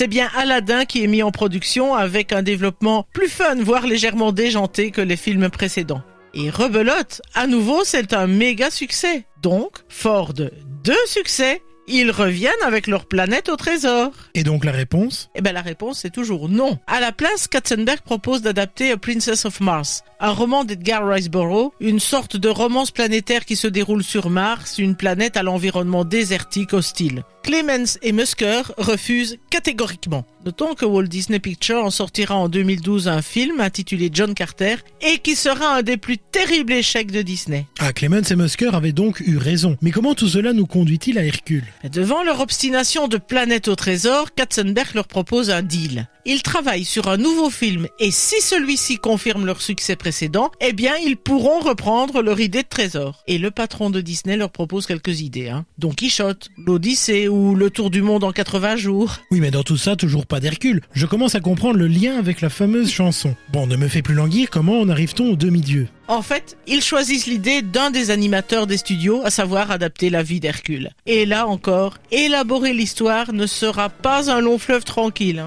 C'est bien Aladdin qui est mis en production avec un développement plus fun, voire légèrement déjanté que les films précédents. Et rebelote, à nouveau, c'est un méga succès. Donc, fort de 2 succès, ils reviennent avec leur planète au trésor. Et donc la réponse ? La réponse c'est toujours non. À la place, Katzenberg propose d'adapter A Princess of Mars, un roman d'Edgar Rice Burroughs, une sorte de romance planétaire qui se déroule sur Mars, une planète à l'environnement désertique hostile. Clemens et Musker refusent catégoriquement. Notons que Walt Disney Pictures en sortira en 2012 un film intitulé John Carter et qui sera un des plus terribles échecs de Disney. Ah, Clemens et Musker avaient donc eu raison. Mais comment tout cela nous conduit-il à Hercule ? Devant leur obstination de planète au trésor, Katzenberg leur propose un deal. Ils travaillent sur un nouveau film et si celui-ci confirme leur succès précédent, ils pourront reprendre leur idée de trésor. Et le patron de Disney leur propose quelques idées. Don Quichotte, l'Odyssée ou le Tour du monde en 80 jours. Oui, mais dans tout ça, toujours pas d'Hercule. Je commence à comprendre le lien avec la fameuse chanson. Bon, ne me fais plus languir, comment en arrive-t-on aux demi-dieux ? En fait, ils choisissent l'idée d'un des animateurs des studios, à savoir adapter la vie d'Hercule. Et là encore, élaborer l'histoire ne sera pas un long fleuve tranquille.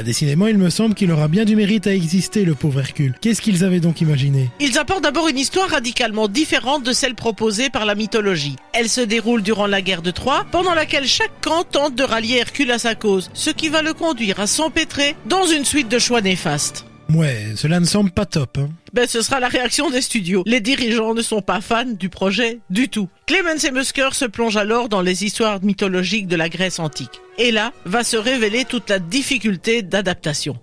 Décidément, il me semble qu'il aura bien du mérite à exister, le pauvre Hercule. Qu'est-ce qu'ils avaient donc imaginé ? Ils apportent d'abord une histoire radicalement différente de celle proposée par la mythologie. Elle se déroule durant la guerre de Troie, pendant laquelle chaque camp tente de rallier Hercule à sa cause, ce qui va le conduire à s'empêtrer dans une suite de choix néfastes. Ouais, cela ne semble pas top. Ce sera la réaction des studios. Les dirigeants ne sont pas fans du projet du tout. Clemens et Musker se plongent alors dans les histoires mythologiques de la Grèce antique. Et là, va se révéler toute la difficulté d'adaptation.